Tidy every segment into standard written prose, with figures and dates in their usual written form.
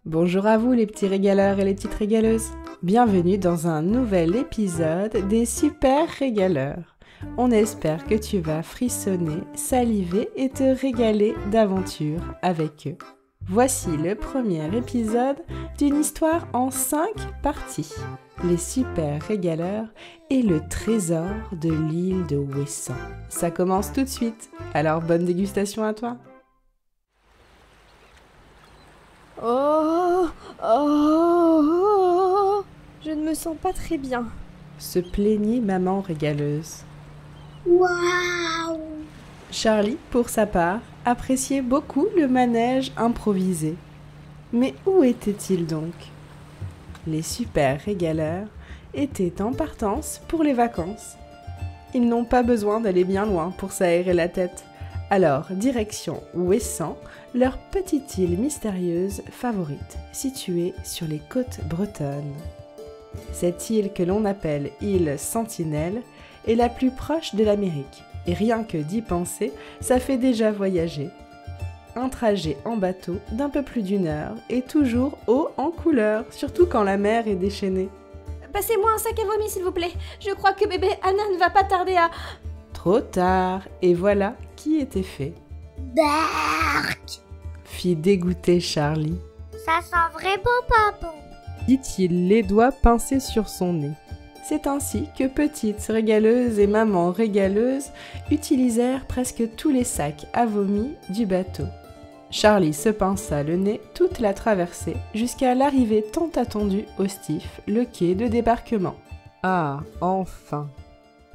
Bonjour à vous les petits régaleurs et les petites régaleuses. Bienvenue dans un nouvel épisode des Super Régaleurs. On espère que tu vas frissonner, saliver et te régaler d'aventures avec eux. Voici le premier épisode d'une histoire en 5 parties. Les Super Régaleurs et le trésor de l'île de Ouessant. Ça commence tout de suite, alors bonne dégustation à toi. Oh, je ne me sens pas très bien. Se plaignit maman régaleuse. Waouh! Charlie, pour sa part, appréciait beaucoup le manège improvisé. Mais où était-il donc? Les super régaleurs étaient en partance pour les vacances. Ils n'ont pas besoin d'aller bien loin pour s'aérer la tête. Alors, direction Ouessant, leur petite île mystérieuse favorite, située sur les côtes bretonnes. Cette île que l'on appelle île Sentinelle est la plus proche de l'Amérique, et rien que d'y penser, ça fait déjà voyager. Un trajet en bateau d'un peu plus d'1 heure et toujours haut en couleur, surtout quand la mer est déchaînée. Passez-moi un sac à vomi s'il vous plaît. Je crois que bébé Anna ne va pas tarder à... Trop tard, et voilà qui était fait. Dark! Fit dégoûter Charlie, Ça sent vraiment pas bon. dit-il les doigts pincés sur son nez. C'est ainsi que petite régaleuse et maman régaleuse utilisèrent presque tous les sacs à vomi du bateau. Charlie se pinça le nez toute la traversée jusqu'à l'arrivée tant attendue au Stif, le quai de débarquement. Ah, enfin!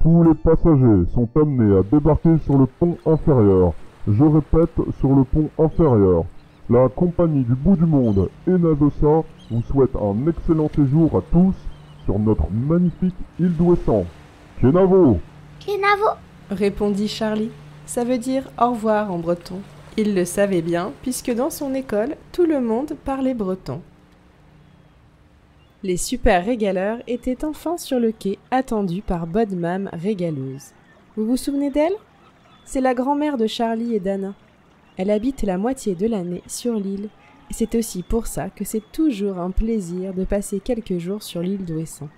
Tous les passagers sont amenés à débarquer sur le pont inférieur. Je répète, sur le pont inférieur. La compagnie du bout du monde, Enadosa, vous souhaite un excellent séjour à tous sur notre magnifique île d'Ouessant. Kenavo! Kenavo! Répondit Charlie. Ça veut dire au revoir en breton. Il le savait bien, puisque dans son école, tout le monde parlait breton. Les super régaleurs étaient enfin sur le quai, attendus par Bonne Mame régaleuse. Vous vous souvenez d'elle? C'est la grand-mère de Charlie et d'Anna. Elle habite la moitié de l'année sur l'île, et c'est aussi pour ça que c'est toujours un plaisir de passer quelques jours sur l'île d'Ouessant.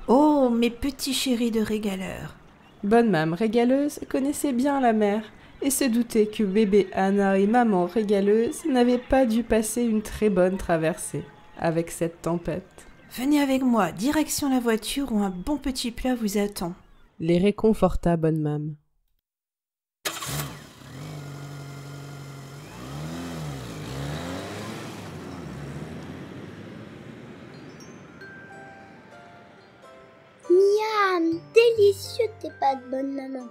Oh, mes petits chéris de régaleurs! Bonne Mame régaleuse connaissait bien la mer, et se doutait que bébé Anna et maman régaleuse n'avaient pas dû passer une très bonne traversée avec cette tempête. Venez avec moi, direction la voiture où un bon petit plat vous attend. Les réconforta Bonne Mame. Miam! Délicieux tes pâtes, bonne maman.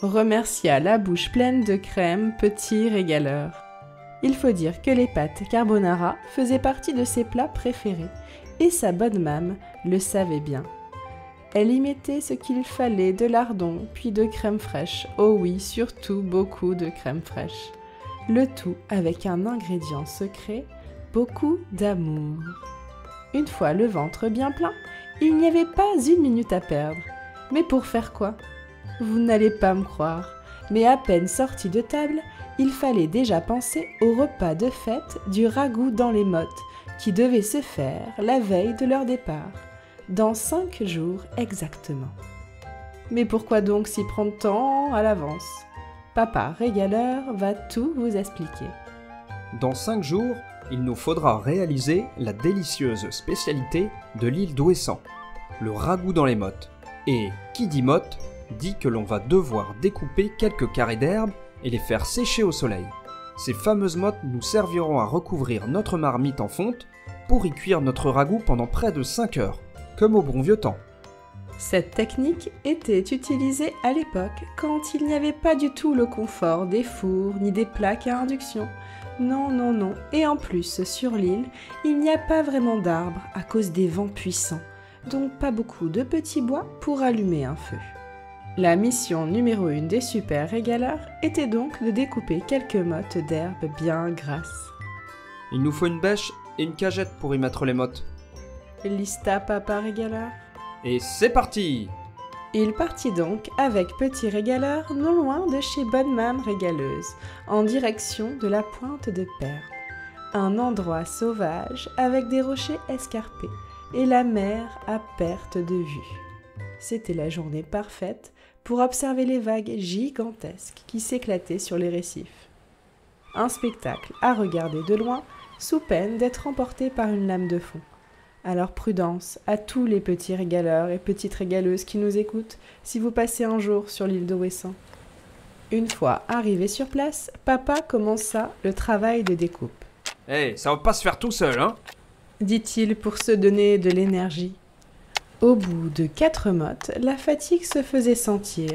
Remercia la bouche pleine de crème petit régaleur. Il faut dire que les pâtes carbonara faisaient partie de ses plats préférés, et sa bonne mame le savait bien. Elle y mettait ce qu'il fallait de lardons, puis de crème fraîche. Oh oui, surtout beaucoup de crème fraîche. Le tout avec un ingrédient secret, beaucoup d'amour. Une fois le ventre bien plein, il n'y avait pas 1 minute à perdre. Mais pour faire quoi? Vous n'allez pas me croire, mais à peine sorti de table, il fallait déjà penser au repas de fête du ragoût dans les mottes, qui devait se faire la veille de leur départ, dans 5 jours exactement. Mais pourquoi donc s'y prendre tant à l'avance? Papa régaleur va tout vous expliquer. Dans 5 jours, il nous faudra réaliser la délicieuse spécialité de l'île d'Ouessant, le ragoût dans les mottes. Et qui dit motte, dit que l'on va devoir découper quelques carrés d'herbe et les faire sécher au soleil. Ces fameuses mottes nous serviront à recouvrir notre marmite en fonte pour y cuire notre ragoût pendant près de 5 heures, comme au bon vieux temps. Cette technique était utilisée à l'époque quand il n'y avait pas du tout le confort des fours ni des plaques à induction. Non, non, non. Et en plus, sur l'île, il n'y a pas vraiment d'arbres à cause des vents puissants, donc pas beaucoup de petits bois pour allumer un feu. La mission numéro 1 des super régaleurs était donc de découper quelques mottes d'herbe bien grasses. Il nous faut une bêche et une cagette pour y mettre les mottes. Lista papa régaleur. Et c'est parti! Il partit donc avec petit régaleur non loin de chez Bonne Mame régaleuse, en direction de la pointe de Perle. un endroit sauvage avec des rochers escarpés et la mer à perte de vue. C'était la journée parfaite pour observer les vagues gigantesques qui s'éclataient sur les récifs. Un spectacle à regarder de loin, sous peine d'être emporté par une lame de fond. Alors prudence à tous les petits régaleurs et petites régaleuses qui nous écoutent si vous passez un jour sur l'île de Ouessant. Une fois arrivé sur place, papa commença le travail de découpe. Hey, ça va pas se faire tout seul, hein? Dit-il pour se donner de l'énergie. Au bout de 4 mottes, la fatigue se faisait sentir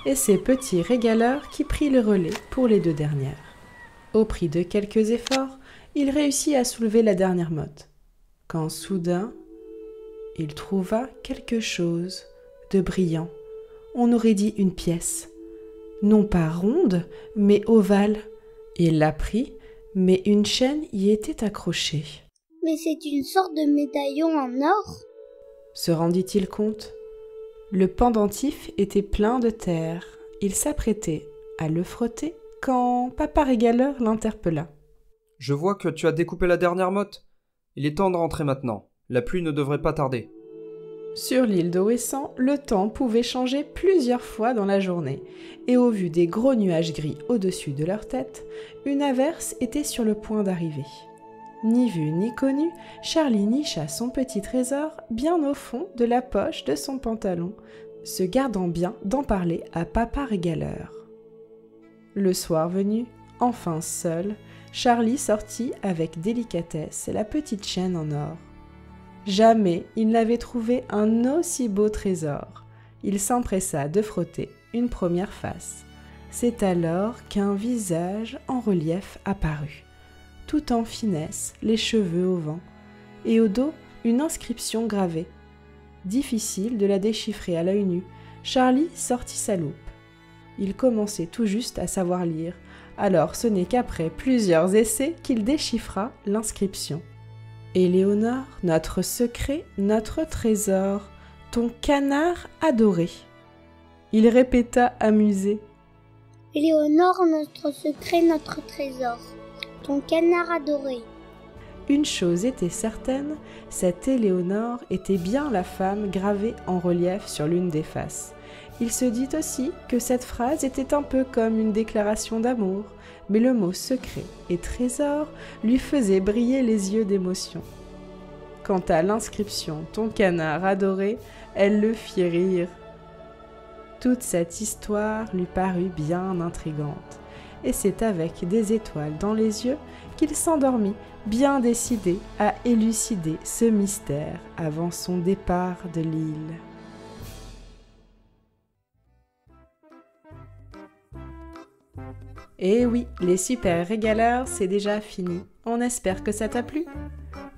et c'est petit régaleur qui prit le relais pour les 2 dernières. Au prix de quelques efforts, il réussit à soulever la dernière motte. Quand soudain, il trouva quelque chose de brillant. On aurait dit une pièce. Non pas ronde, mais ovale. Il la prit, mais une chaîne y était accrochée. Mais c'est une sorte de médaillon en or? Se rendit-il compte? Le pendentif était plein de terre. Il s'apprêtait à le frotter quand papa régaleur l'interpella. « Je vois que tu as découpé la dernière motte. Il est temps de rentrer maintenant. La pluie ne devrait pas tarder. » Sur l'île de Ouessant, le temps pouvait changer plusieurs fois dans la journée, et au vu des gros nuages gris au-dessus de leur tête, une averse était sur le point d'arriver. Ni vu ni connu, Charlie nicha son petit trésor bien au fond de la poche de son pantalon, se gardant bien d'en parler à papa régaleur. Le soir venu, enfin seul, Charlie sortit avec délicatesse la petite chaîne en or. Jamais il n'avait trouvé un aussi beau trésor. Il s'empressa de frotter une première face. C'est alors qu'un visage en relief apparut, tout en finesse, les cheveux au vent, et au dos une inscription gravée. Difficile de la déchiffrer à l'œil nu, Charlie sortit sa loupe. Il commençait tout juste à savoir lire, alors ce n'est qu'après plusieurs essais qu'il déchiffra l'inscription. « Éléonore, notre secret, notre trésor, ton canard adoré. » Il répéta amusé. « Éléonore, notre secret, notre trésor, ton canard adoré. » Une chose était certaine, cette Éléonore était bien la femme gravée en relief sur l'une des faces. Il se dit aussi que cette phrase était un peu comme une déclaration d'amour, mais le mot secret et trésor lui faisait briller les yeux d'émotion. Quant à l'inscription « Ton canard adoré », elle le fit rire. Toute cette histoire lui parut bien intrigante, et c'est avec des étoiles dans les yeux qu'il s'endormit, bien décidé à élucider ce mystère avant son départ de l'île. Et oui, les super régaleurs, c'est déjà fini. On espère que ça t'a plu.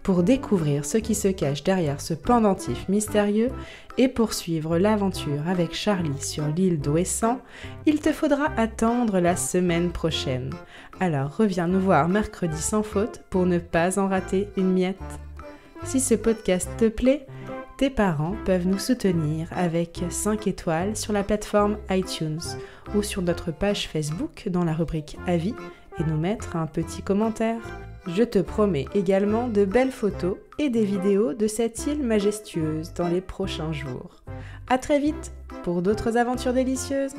Pour découvrir ce qui se cache derrière ce pendentif mystérieux et poursuivre l'aventure avec Charlie sur l'île d'Ouessant, il te faudra attendre la semaine prochaine. Alors reviens nous voir mercredi sans faute pour ne pas en rater une miette. Si ce podcast te plaît, tes parents peuvent nous soutenir avec 5 étoiles sur la plateforme iTunes ou sur notre page Facebook dans la rubrique Avis et nous mettre un petit commentaire. Je te promets également de belles photos et des vidéos de cette île majestueuse dans les prochains jours. À très vite pour d'autres aventures délicieuses.